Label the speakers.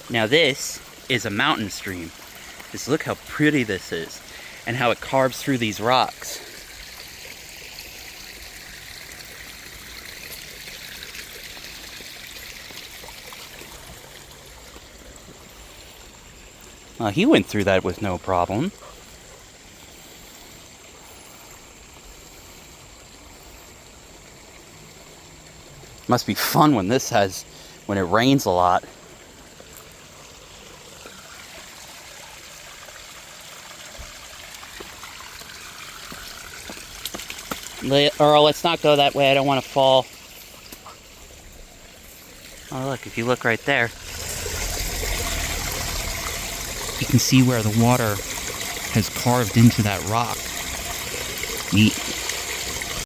Speaker 1: Now this is a mountain stream. Just look how pretty this is and how it carves through these rocks. He went through that with no problem. Must be fun when when it rains a lot. Earl, let's not go that way. I don't want to fall. Oh, look, if you look right there, you can see where the water has carved into that rock. Neat.